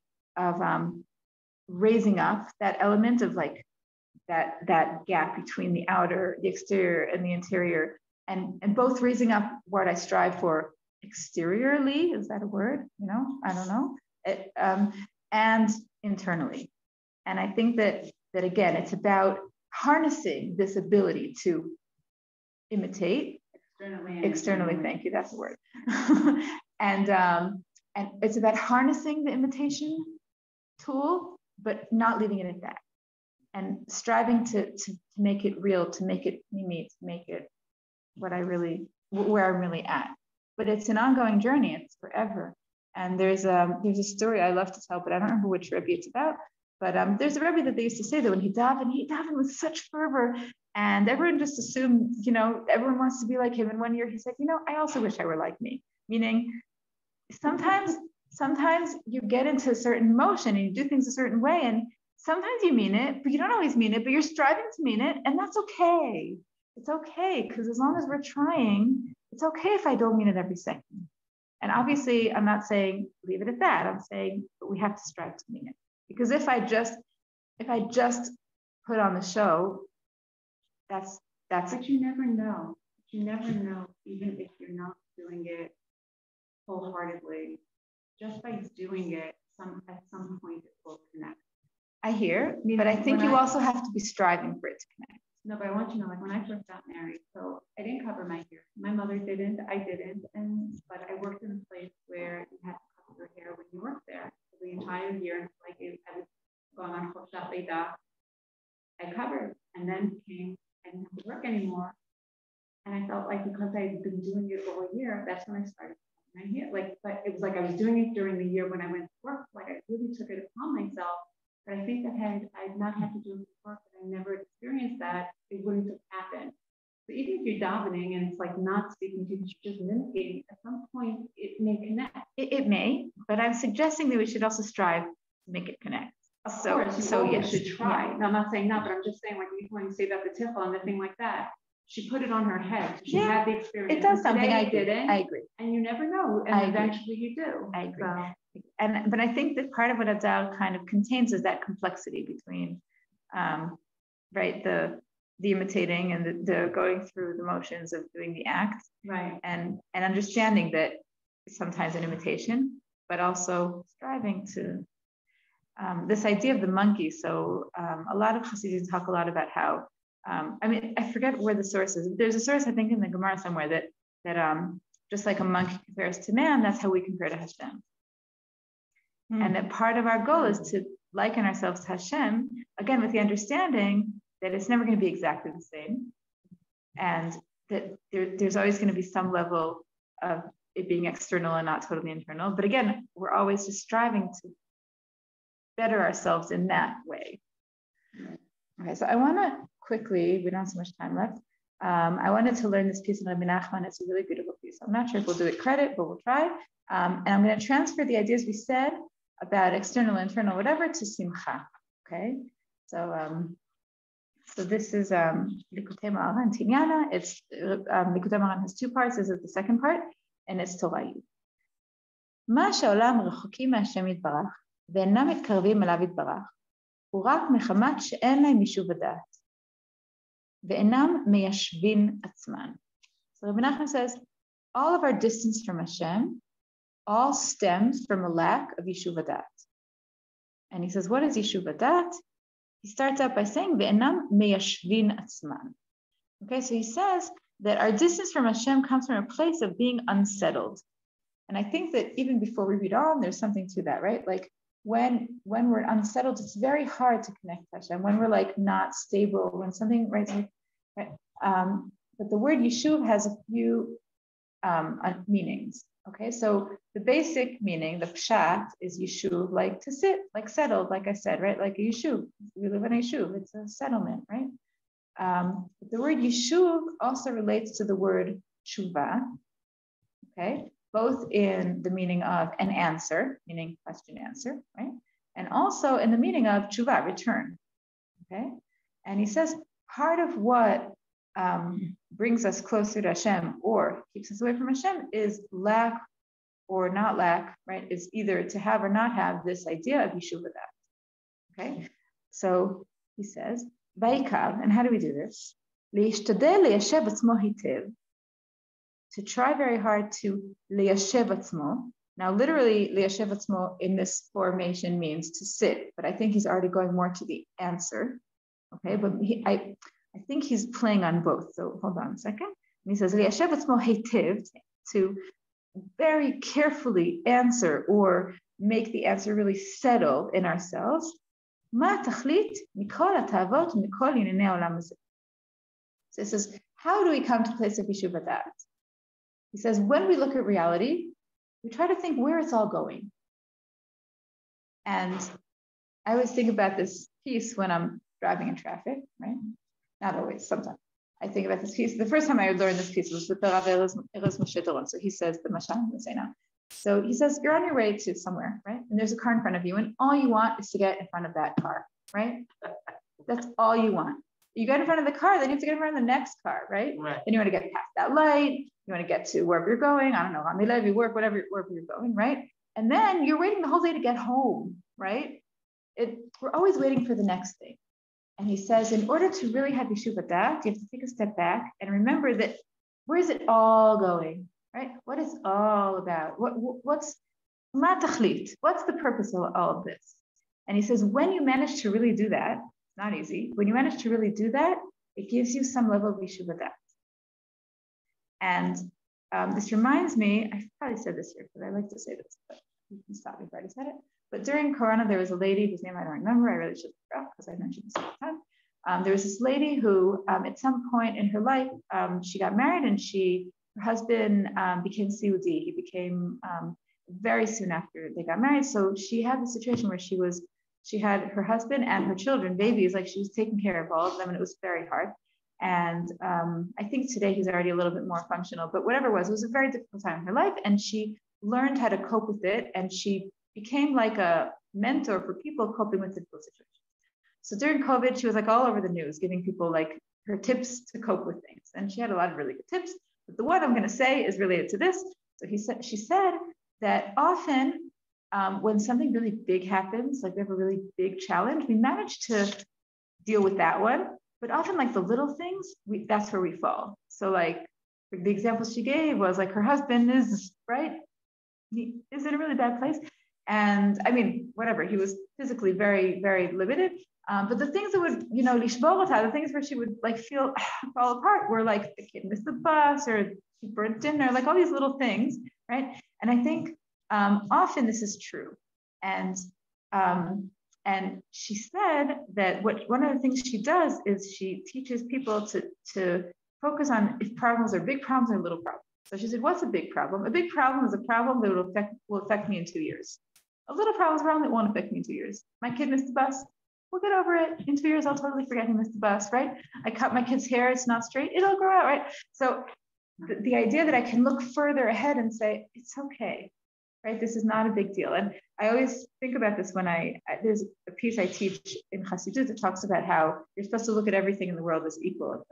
raising up that element of like that gap between the outer, the exterior, and the interior, and both raising up what I strive for exteriorly, is that a word? I don't know, and internally. And I think that again, it's about harnessing this ability to imitate externally. Thank you, that's the word. and it's about harnessing the imitation tool, but not leaving it at that, and striving to make it real, to make it me, to make it where I'm really at. But it's an ongoing journey. It's forever. And there's a story I love to tell, but I don't remember which Rebbe it's about. But there's a Rebbe that they used to say that when he davened with such fervor, and everyone just assumed, everyone wants to be like him. And one year he said, I also wish I were like me. Meaning, sometimes you get into a certain motion and you do things a certain way, and sometimes you mean it, but you don't always mean it, but you're striving to mean it, and that's okay. It's okay, because as long as we're trying, it's okay if I don't mean it every second. And obviously, I'm not saying leave it at that. I'm saying we have to strive to mean it. Because if I just put on the show, that's. But you never know. You never know, even if you're not doing it wholeheartedly. Just by doing it, at some point it will connect. I hear, but I think you also have to be striving for it to connect. No, but I want you to know, like when I first got married, so I didn't cover my hair. My mother didn't, I didn't, but I worked in a place where you had to cover your hair when you worked there. So the entire year, like I was going on Choshat Leida, I covered, and then I didn't have to work anymore. And I felt like because I had been doing it all year, that's when I started covering my hair. But it was like I was doing it during the year when I went to work. Like I really took it upon myself. But I think that had I not had to do it before, but I never experienced that, it wouldn't have happened. So even if you're davening and it's like not speaking to you, you're just mimicking, at some point it may connect. It may, but I'm suggesting that we should also strive to make it connect. Of course, yes, you should try. Yeah. No, I'm not saying no, but I'm just saying, like, when you say about the tiffel and the thing like that, she put it on her head. She had the experience. It does something. I agree. And you never know. And eventually you do. I agree. But I think that part of what Adal kind of contains is that complexity between, the imitating and the going through the motions of doing the act, right? And understanding that sometimes an imitation, but also striving to this idea of the monkey. So a lot of Hasidim talk a lot about how. I forget where the source is. There's a source, I think, in the Gemara somewhere that just like a monkey compares to man, that's how we compare to Hashem. And that part of our goal is to liken ourselves to Hashem, again, with the understanding that it's never going to be exactly the same. And that there's always going to be some level of it being external and not totally internal. But again, we're always just striving to better ourselves in that way. Okay, so I want to quickly, we don't have so much time left. I wanted to learn this piece of Rabbi Nachman. It's a really beautiful piece. I'm not sure if we'll do it credit, but we'll try. And I'm going to transfer the ideas we said about external, internal, whatever, to Simcha. Okay, so this is Likutei Moharan Tinyana. It's Likutei Moharan has two parts. This is the second part, and it's Torah. מה שהעולם רחוקים מהשם יתברך ואינם מתקרבים אליו יתברך הוא רק מחמת שאין להם יישוב הדעת ואינם מיישבין עצמן. So Rabbi Nachman says, all of our distance from Hashem all stems from a lack of Yishuv Hadat. And he says, what is Yishuv Hadat? He starts out by saying, Ve'enam meyashvin atzman. Okay, so he says that our distance from Hashem comes from a place of being unsettled. And I think that even before we read on, there's something to that, right? Like when we're unsettled, it's very hard to connect to Hashem. When we're like not stable, when something, right? But the word Yishuv has a few meanings. Okay, so the basic meaning, the pshat, is Yishuv, like to sit, like settled, like I said, right? Like a Yishuv. We live in a Yishuv, it's a settlement, right? But the word Yishuv also relates to the word tshuva, okay? Both in the meaning of an answer, meaning question answer, right? And also in the meaning of tshuva, return, okay? And he says part of what brings us closer to Hashem or keeps us away from Hashem is lack or not lack, right? Is either to have or not have this idea of Yishuv Hadat. Okay, so he says, Vaikal, and how do we do this? To try very hard to liyashev atzmo. Now, literally, liyashev atzmo in this formation means to sit, but I think he's already going more to the answer. Okay, but I think he's playing on both. So hold on a second. And he says liyashev atzmo heitiv, to very carefully answer or make the answer really settle in ourselves. Ma tachlit mikol hatavot mikol yinenei olam hazeh. So it says, how do we come to a place of Yishuv Hadat? He says, when we look at reality, we try to think where it's all going. And I always think about this piece when I'm driving in traffic, right? Not always, sometimes. I think about this piece. The first time I learned this piece was with the Rav Erez Moshe Doron. So he says, the Mashal, I'm going to say now. So he says, you're on your way to somewhere, right? And there's a car in front of you, and all you want is to get in front of that car, right? That's all you want. You get in front of the car, then you have to get in front of the next car, right? Right. Then you want to get past that light. You want to get to wherever you're going. I don't know, Rami work, wherever you're going, right? And then you're waiting the whole day to get home, right? We're always waiting for the next thing. And he says, in order to really have Yishuv Hadat, you have to take a step back and remember that where is it all going, right? What is all about? What's ma tachlit? What's the purpose of all of this? And he says, when you manage to really do that, not easy. When you manage to really do that, it gives you some level of Yishuv Hadat. And this reminds me, I probably said this here because I like to say this, but you can stop me if I already said it. But during Corona, there was a lady whose name I don't remember. I really should have forgot because I mentioned this all the time. There was this lady who, at some point in her life, she got married and her husband became Siudi. He became very soon after they got married. So she had the situation where she had her husband and her children, babies, like she was taking care of all of them, and it was very hard. And I think today he's already a little bit more functional, but whatever it was a very difficult time in her life. And she learned how to cope with it. And she became like a mentor for people coping with difficult situations. So during COVID, she was like all over the news, giving people like her tips to cope with things. And she had a lot of really good tips, but the one I'm going to say is related to this. So she said that often when something really big happens, like we have a really big challenge, we manage to deal with that one. But often like the little things, that's where we fall. So like the example she gave was like her husband is, right? He is in a really bad place. And I mean, whatever, he was physically very, very limited. But the things that would, the things where she would like feel fall apart were like the kid missed the bus or she burnt dinner, like all these little things, right? And I think often this is true. And she said that one of the things she does is she teaches people to focus on if problems are big problems or little problems. So she said, what's a big problem? A big problem is a problem that will affect me in 2 years. A little problem is a problem that won't affect me in 2 years. My kid missed the bus. We'll get over it. In 2 years, I'll totally forget he missed the bus, right? I cut my kid's hair. It's not straight. It'll grow out, right? So the idea that I can look further ahead and say, it's okay, right? This is not a big deal. And I always think about this when there's a piece I teach in Chassidut that talks about how you're supposed to look at everything in the world as equal.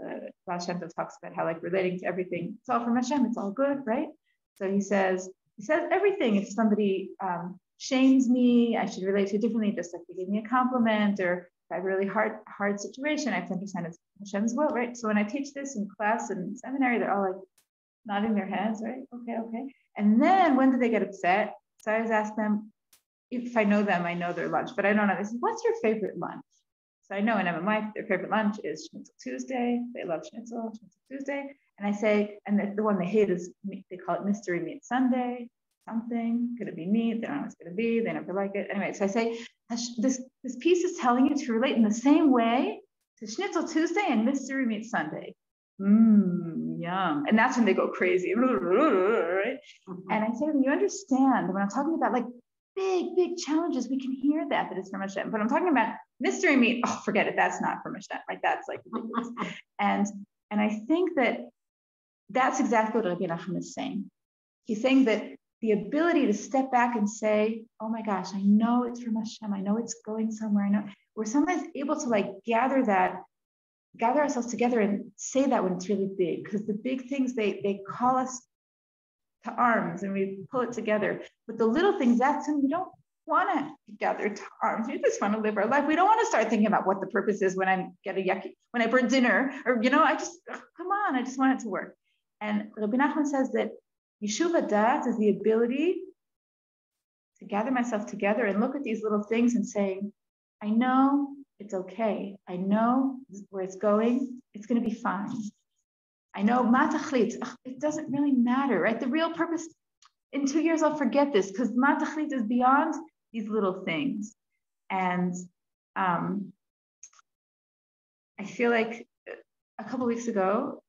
Baal Shem Tov talks about how like relating to everything, it's all from Hashem, it's all good, right? So he says everything, if somebody shames me, I should relate to it differently, just like they give me a compliment, or if I have a really hard situation, I have to understand it's Hashem's will, right? So when I teach this in class and seminary, they're all like nodding their heads, right? Okay. And then when do they get upset? So I always ask them, if I know them, I know their lunch, but I don't know. They say, what's your favorite lunch? So I know in MMI, their favorite lunch is Schnitzel Tuesday. They love Schnitzel Tuesday. And I say, and the one they hate is, they call it Mystery Meat Sunday, something. Could it be meat? They don't know what it's going to be. They never like it. Anyway, so I say, this piece is telling you to relate in the same way to Schnitzel Tuesday and Mystery Meat Sunday. Yum. And that's when they go crazy, right? And I say to them, you understand, when I'm talking about like big challenges, we can hear that it's from Hashem. But I'm talking about mystery meat, oh, forget it, that's not from Hashem. Like that's like ridiculous. And I think that's exactly what Rabbi Nachman is saying. He's saying that the ability to step back and say, oh my gosh, I know it's from Hashem, I know it's going somewhere, I know, we're sometimes able to like gather ourselves together and say that when it's really big, because the big things, they call us to arms and we pull it together. But the little things, that's when we don't want to gather arms. We just want to live our life. We don't want to start thinking about what the purpose is when I get a yucky, when I burn dinner, or, I just, come on, I just want it to work. And Rabbi Nachman says that Yeshuv Adat is the ability to gather myself together and look at these little things and say, I know it's okay. I know where it's going. It's going to be fine. I know matachlit. It doesn't really matter, right? The real purpose, in 2 years, I'll forget this because matachlit is beyond these little things. And I feel like a couple weeks ago,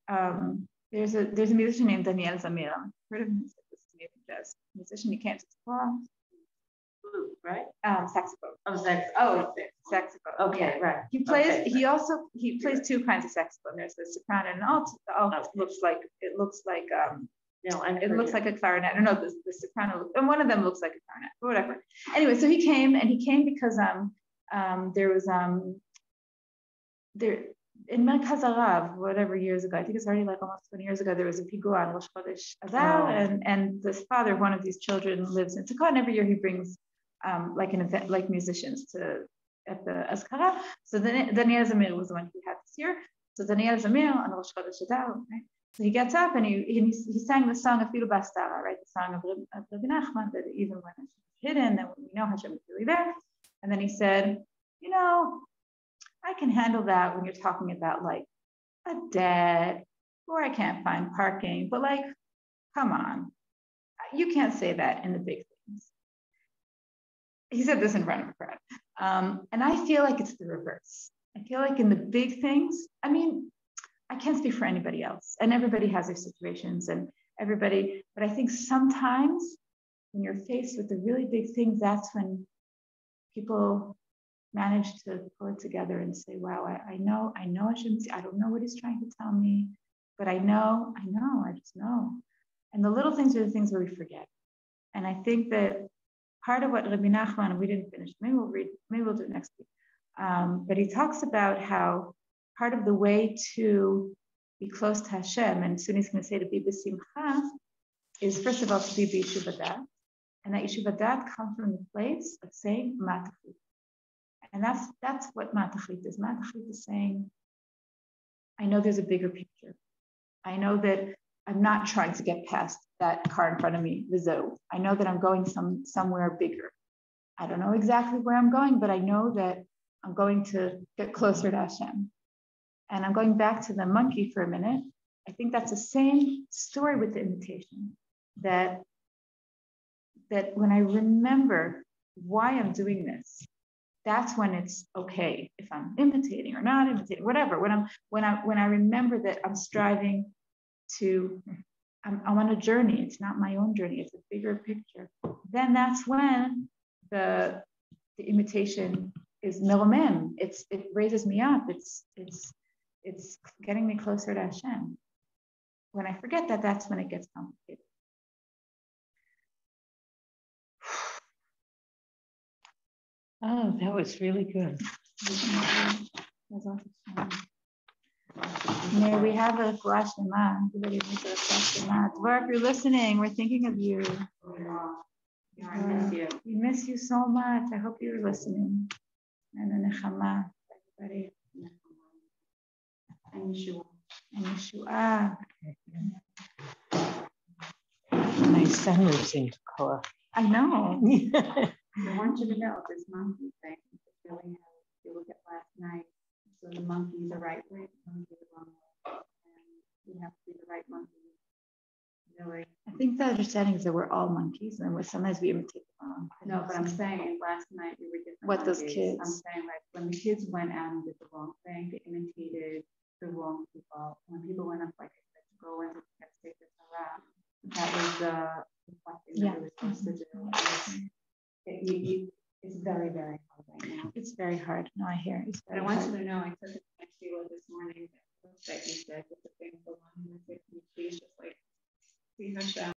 there's a musician named Daniel Zamir. Heard of him? This amazing jazz musician. He can't just flute, right? Saxophone. Saxophone. Okay, right. He plays. Okay, he plays two kinds of saxophone. There's the soprano and alt. The alt looks like it looks like like a clarinet. I don't know, the soprano, and one of them looks like a clarinet, but whatever. Anyway, so he came because there was there in Merkaz Arav, whatever years ago, I think it's already like almost 20 years ago, there was a pigua on Rosh Chodesh Adar, and this father of one of these children lives in Sukkot, and every year he brings like an event, like musicians at the Azkara. So then Daniel Zamir was the one who had this year. So Daniel Zamir on Rosh Chodesh Adar, right? So he gets up and he sang the song of Afilu Bastara, right? The song of Rabbi Nachman, that even when it's hidden, that we know Hashem is really there. And then he said, I can handle that when you're talking about like a debt or I can't find parking, but like, come on, you can't say that in the big things. He said this in front of a crowd. And I feel like it's the reverse. I feel like in the big things, I mean, I can't speak for anybody else, and everybody has their situations and everybody, but I think sometimes when you're faced with the really big things, that's when people manage to pull it together and say, wow, I know I shouldn't, I don't know what he's trying to tell me, but I just know. And the little things are the things where we forget. And I think that part of what Rabbi Nachman, we didn't finish, maybe we'll do it next week. But he talks about how part of the way to be close to Hashem, and soon he's going to say to be b'simcha, is first of all to be b'yeshuv adat, and that yeshuv adat comes from the place of saying matachlit, and that's what matachlit is. Matachlit is saying, I know there's a bigger picture. I know that I'm not trying to get past that car in front of me, vizo. I know that I'm going somewhere bigger. I don't know exactly where I'm going, but I know that I'm going to get closer to Hashem. And I'm going back to the monkey for a minute. I think that's the same story with the imitation, that when I remember why I'm doing this, that's when it's okay if I'm imitating or not imitating, whatever. When I remember that I'm striving to, I'm on a journey. It's not my own journey. It's a bigger picture. Then that's when the imitation is melomem. It raises me up. It's getting me closer to Hashem. When I forget that, that's when it gets complicated. Oh, that was really good. May we have a Gua Shema. Dvar, if you're listening, we're thinking of you. I miss you. We miss you so much. I hope you're listening. And a nechama, everybody. And Yeshua. And Yeshua. My son lives in Toccoa. I know. I want you to know this monkey thing. Really, if you look at last night, so the monkey's the right way, the monkey's the wrong way, and you have to be the right monkey. Really. I think the understanding is that we're all monkeys, and sometimes we imitate the wrong. No, but I'm saying last night we were different. What monkeys. Those kids? I'm saying like when the kids went out and did the wrong thing, they imitated the wrong people. When people went up, like I said, to go and take the Torah, that was the thing that we were supposed to do. It's very, very hard right now. It's very hard. No, I hear. But I want you to know, I took it to my Sheila this morning that you said with the thing, the one who was 50, please just like see Hashem.